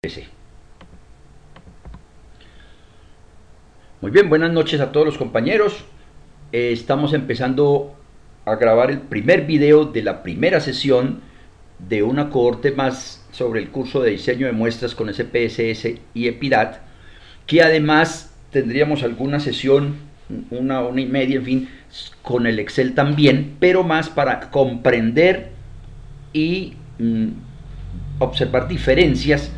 PC. Muy bien, buenas noches a todos los compañeros. Estamos empezando a grabar el primer video de la primera sesión de una cohorte más sobre el curso de diseño de muestras con SPSS y EPIDAT, que además tendríamos alguna sesión, una y media, en fin, con el Excel también, pero más para comprender y observar diferencias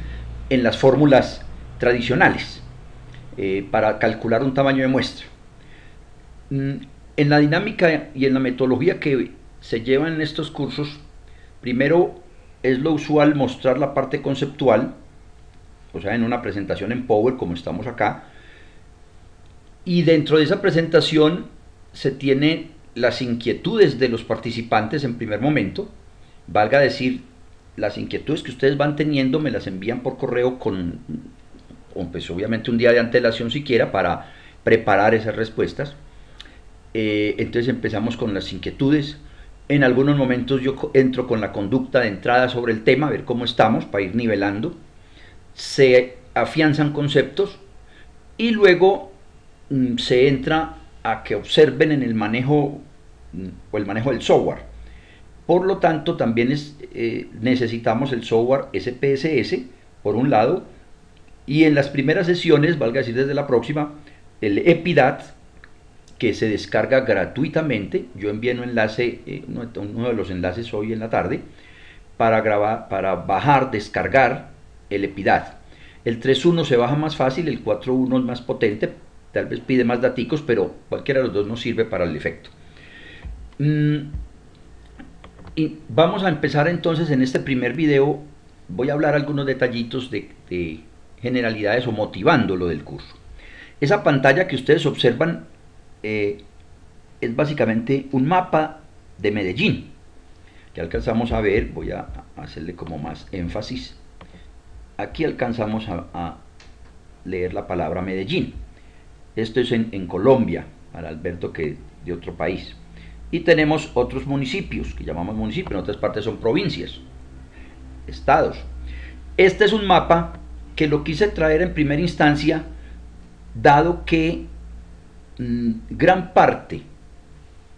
en las fórmulas tradicionales para calcular un tamaño de muestra. En la dinámica y en la metodología que se lleva en estos cursos, primero es lo usual mostrar la parte conceptual, o sea, en una presentación en Power como estamos acá, y dentro de esa presentación se tiene las inquietudes de los participantes en primer momento, valga decir, las inquietudes que ustedes van teniendo me las envían por correo con pues obviamente un día de antelación siquiera para preparar esas respuestas. Entonces empezamos con las inquietudes. En algunos momentos yo entro con la conducta de entrada sobre el tema, a ver cómo estamos, para ir nivelando. Se afianzan conceptos y luego se entra a que observen en el manejo o el manejo del software. Por lo tanto, también necesitamos el software SPSS, por un lado, y en las primeras sesiones, valga decir desde la próxima, el EPIDAT, que se descarga gratuitamente. Yo envié un enlace, uno de los enlaces hoy en la tarde, para bajar, descargar el EPIDAT. El 3.1 se baja más fácil, el 4.1 es más potente, tal vez pide más daticos, pero cualquiera de los dos nos sirve para el efecto. Y vamos a empezar entonces en este primer video. Voy a hablar algunos detallitos de generalidades o motivando lo del curso. Esa pantalla que ustedes observan es básicamente un mapa de Medellín. Ya alcanzamos a ver, voy a hacerle como más énfasis. Aquí alcanzamos a leer la palabra Medellín. Esto es en Colombia, para Alberto que de otro país. Y tenemos otros municipios, que llamamos municipios, en otras partes son provincias, estados. Este es un mapa que lo quise traer en primera instancia, dado que gran parte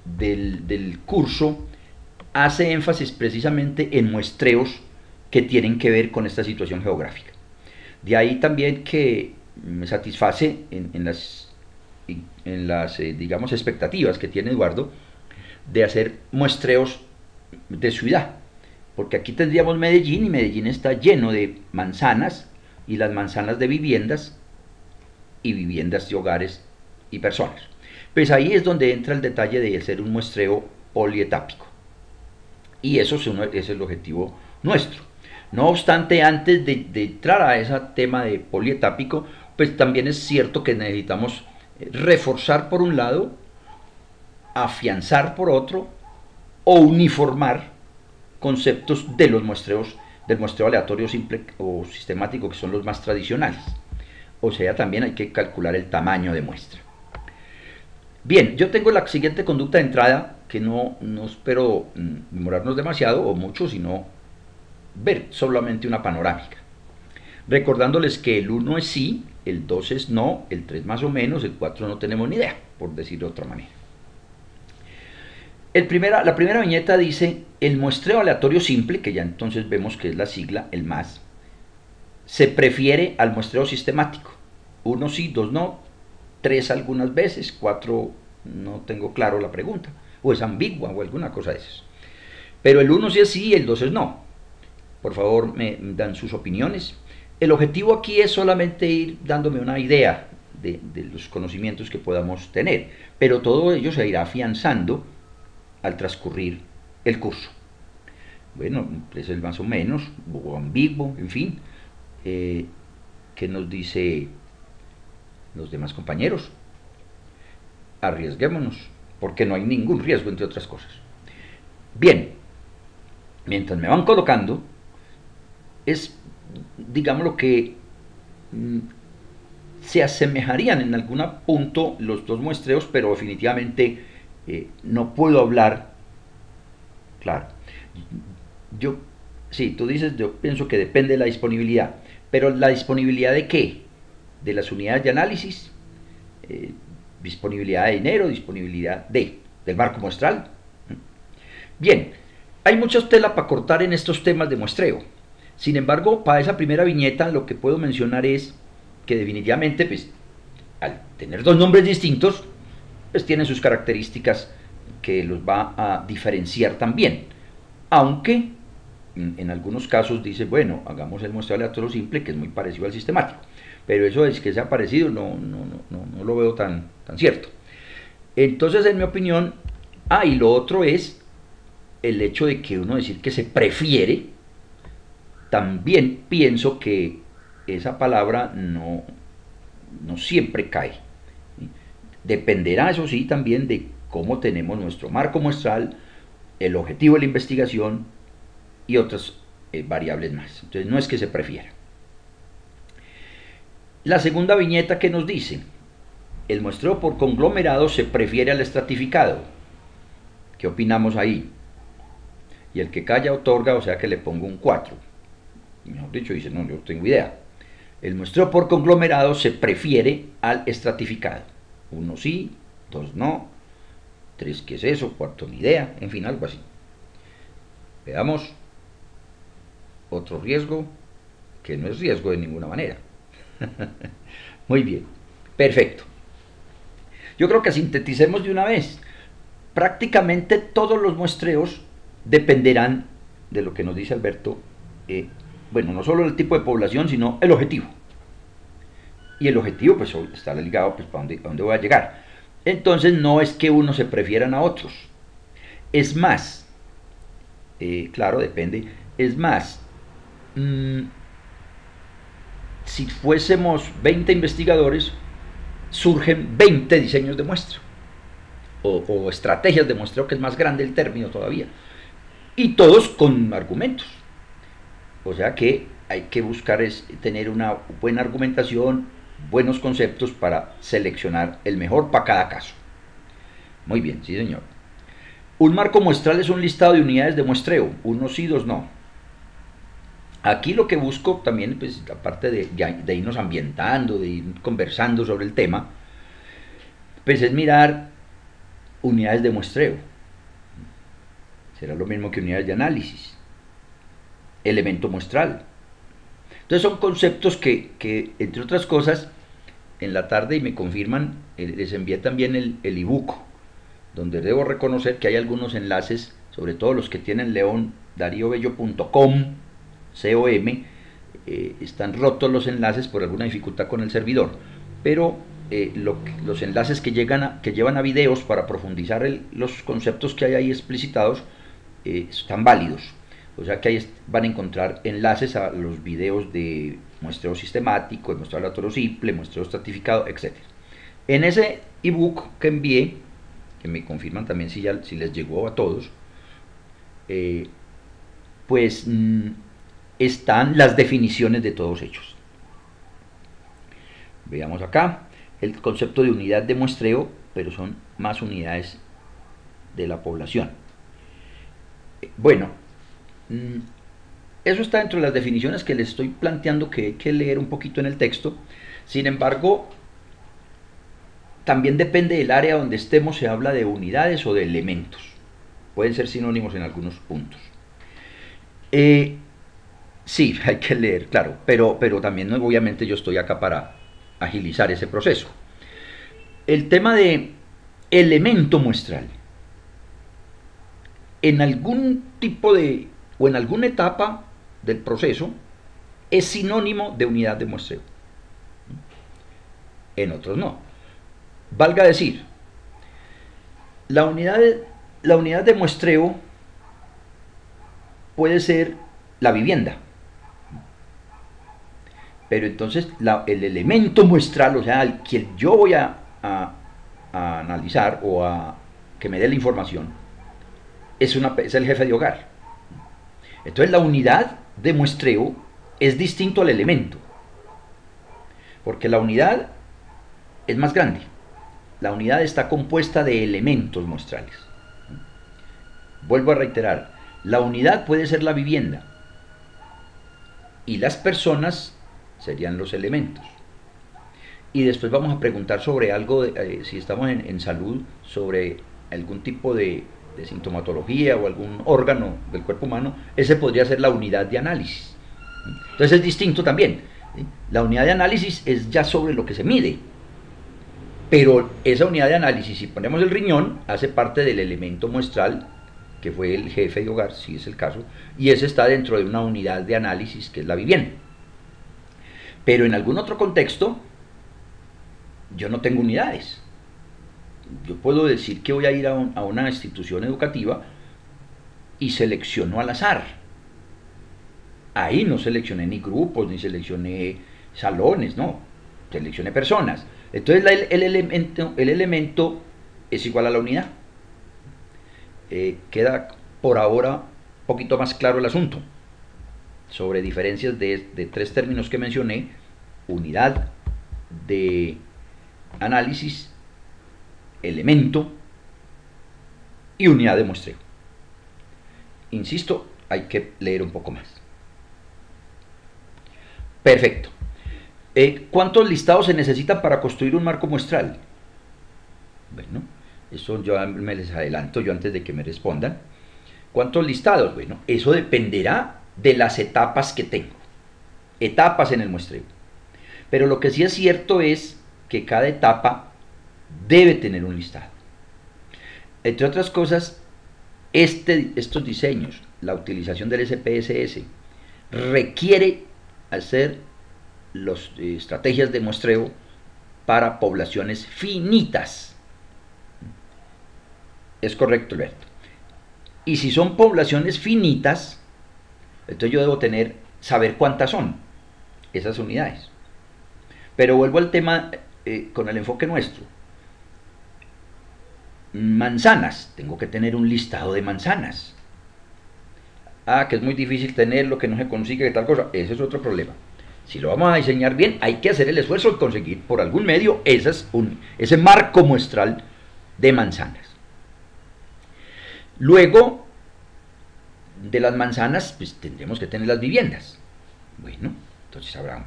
del curso hace énfasis precisamente en muestreos que tienen que ver con esta situación geográfica. De ahí también que me satisface en las digamos, expectativas que tiene Eduardo de hacer muestreos de ciudad, porque aquí tendríamos Medellín y Medellín está lleno de manzanas y las manzanas de viviendas y viviendas de hogares y personas. Pues ahí es donde entra el detalle de hacer un muestreo polietápico y eso es el objetivo nuestro. No obstante, antes de entrar a ese tema de polietápico, pues también es cierto que necesitamos reforzar por un lado, afianzar por otro o uniformar conceptos de los muestreos, del muestreo aleatorio simple o sistemático, que son los más tradicionales. O sea, también hay que calcular el tamaño de muestra. Bien, yo tengo la siguiente conducta de entrada, que no espero demorarnos demasiado o mucho, sino ver solamente una panorámica. Recordándoles que el 1 es sí, el 2 es no, el 3 más o menos, el 4 no tenemos ni idea, por decirlo de otra manera. La primera viñeta dice: el muestreo aleatorio simple, que ya entonces vemos que es la sigla, el más, se prefiere al muestreo sistemático. 1 sí, 2 no, 3 algunas veces, 4 no tengo claro la pregunta, o es ambigua o alguna cosa de esas. Pero el 1 sí es sí, el 2 es no. Por favor, me dan sus opiniones. El objetivo aquí es solamente ir dándome una idea de los conocimientos que podamos tener, pero todo ello se irá afianzando al transcurrir el curso. Bueno, es el más o menos, o ambiguo, en fin. ¿Qué nos dice los demás compañeros? Arriesguémonos, porque no hay ningún riesgo, entre otras cosas. Bien, mientras me van colocando, es, digamos, lo que se asemejarían en algún punto los dos muestreos, pero definitivamente no puedo hablar, claro. Sí, tú dices, yo pienso que depende de la disponibilidad. Pero la disponibilidad de qué? De las unidades de análisis, disponibilidad de dinero, disponibilidad del marco muestral. Bien, hay mucha tela para cortar en estos temas de muestreo. Sin embargo, para esa primera viñeta lo que puedo mencionar es que definitivamente, pues, al tener dos nombres distintos, pues tienen sus características que los va a diferenciar también. Aunque en algunos casos dice, bueno, hagamos el muestreo aleatorio simple, que es muy parecido al sistemático. Pero eso es que sea parecido, no lo veo tan cierto. Entonces, en mi opinión, y lo otro es el hecho de que uno decir que se prefiere, también pienso que esa palabra no siempre cae. Dependerá, eso sí, también de cómo tenemos nuestro marco muestral, el objetivo de la investigación y otras variables más. Entonces no es que se prefiera. La segunda viñeta que nos dice, el muestreo por conglomerado se prefiere al estratificado. ¿Qué opinamos ahí? Y el que calla otorga, o sea que le pongo un 4. Mejor dicho, dice, no, yo no tengo idea. El muestreo por conglomerado se prefiere al estratificado. 1 sí, 2 no, 3 qué es eso, 4 ni idea, en fin, algo así. Veamos otro riesgo, que no es riesgo de ninguna manera. Muy bien, perfecto. Yo creo que sinteticemos de una vez. Prácticamente todos los muestreos dependerán de lo que nos dice Alberto, bueno, no solo el tipo de población, sino el objetivo. Y el objetivo pues está ligado pues para dónde voy a llegar. Entonces no es que unos se prefieran a otros. Es más, claro, depende. Es más, si fuésemos 20 investigadores, surgen 20 diseños de muestra. O estrategias de muestreo, que es más grande el término todavía. Y todos con argumentos. O sea que hay que buscar es tener una buena argumentación, buenos conceptos para seleccionar el mejor para cada caso. Muy bien, sí señor. Un marco muestral es un listado de unidades de muestreo, unos sí, dos no. Aquí lo que busco también, pues, aparte de irnos ambientando, de ir conversando sobre el tema, pues es mirar unidades de muestreo. Será lo mismo que unidades de análisis. Elemento muestral. Entonces son conceptos que entre otras cosas, en la tarde, y me confirman, les envié también el ebook, donde debo reconocer que hay algunos enlaces, sobre todo los que tienen leondarriobello.com, están rotos los enlaces por alguna dificultad con el servidor, pero los enlaces que llevan a videos para profundizar los conceptos que hay ahí explicitados están válidos. O sea que ahí van a encontrar enlaces a los videos de muestreo sistemático, de muestreo aleatorio simple, muestreo estratificado, etc. En ese ebook que envié, que me confirman también si les llegó a todos, pues están las definiciones de todos ellos. Veamos acá el concepto de unidad de muestreo, pero son más unidades de la población. Bueno, eso está dentro de las definiciones que les estoy planteando, que hay que leer un poquito en el texto. Sin embargo, también depende del área donde estemos, se habla de unidades o de elementos. Pueden ser sinónimos en algunos puntos. Sí, hay que leer, claro, pero también obviamente yo estoy acá para agilizar ese proceso. El tema de elemento muestral. En algún tipo de, o en alguna etapa del proceso, es sinónimo de unidad de muestreo. En otros no. Valga decir, la unidad de muestreo puede ser la vivienda. Pero entonces el elemento muestral, o sea, al que yo voy a analizar o a que me dé la información, es el jefe de hogar. Entonces la unidad de muestreo es distinto al elemento, porque la unidad es más grande. La unidad está compuesta de elementos muestrales. Vuelvo a reiterar, la unidad puede ser la vivienda y las personas serían los elementos. Y después vamos a preguntar sobre algo, si estamos en salud, sobre algún tipo de sintomatología o algún órgano del cuerpo humano. Ese podría ser la unidad de análisis. Entonces es distinto también, ¿sí? La unidad de análisis es ya sobre lo que se mide, pero esa unidad de análisis, si ponemos el riñón, hace parte del elemento muestral, que fue el jefe de hogar, si es el caso, y ese está dentro de una unidad de análisis que es la vivienda. Pero en algún otro contexto, yo no tengo unidades. Yo puedo decir que voy a ir a una institución educativa y selecciono al azar. Ahí no seleccioné ni grupos, ni seleccioné salones, no, seleccioné personas. Entonces el elemento es igual a la unidad. Queda por ahora un poquito más claro el asunto sobre diferencias de tres términos que mencioné: unidad de análisis, elemento y unidad de muestreo. Insisto, hay que leer un poco más. Perfecto. ¿Cuántos listados se necesitan para construir un marco muestral? Bueno, eso yo me les adelanto yo antes de que me respondan. ¿Cuántos listados? Bueno, eso dependerá de las etapas que tengo. Etapas en el muestreo. Pero lo que sí es cierto es que cada etapa debe tener un listado. Entre otras cosas, estos diseños, la utilización del SPSS, requiere hacer las estrategias de muestreo para poblaciones finitas. Es correcto, Alberto. Y si son poblaciones finitas, entonces yo debo saber cuántas son esas unidades. Pero vuelvo al tema con el enfoque nuestro. Manzanas, tengo que tener un listado de manzanas. Que es muy difícil tenerlo, que no se consigue, que tal cosa. Ese es otro problema. Si lo vamos a diseñar bien, hay que hacer el esfuerzo de conseguir por algún medio ese marco muestral de manzanas. Luego de las manzanas, pues tendremos que tener las viviendas. Bueno, entonces habrá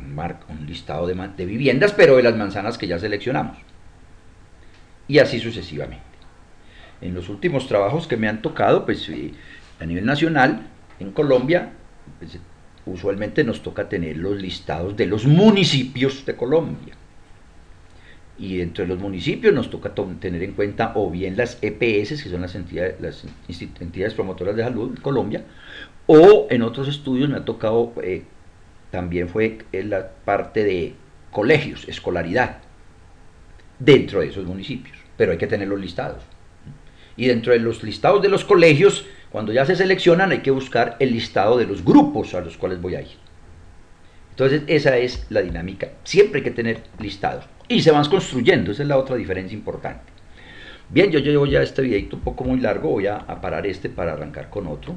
un listado de viviendas, pero de las manzanas que ya seleccionamos. Y así sucesivamente. En los últimos trabajos que me han tocado, pues a nivel nacional, en Colombia, pues, usualmente nos toca tener los listados de los municipios de Colombia. Y dentro de los municipios nos toca tener en cuenta o bien las EPS, que son las entidades promotoras de salud de Colombia, o en otros estudios me ha tocado, también fue en la parte de colegios, escolaridad, dentro de esos municipios, pero hay que tener los listados. Y dentro de los listados de los colegios, cuando ya se seleccionan, hay que buscar el listado de los grupos a los cuales voy a ir. Entonces esa es la dinámica, siempre hay que tener listados y se van construyendo, esa es la otra diferencia importante. Bien, yo llevo ya este videito un poco muy largo, voy a parar para arrancar con otro.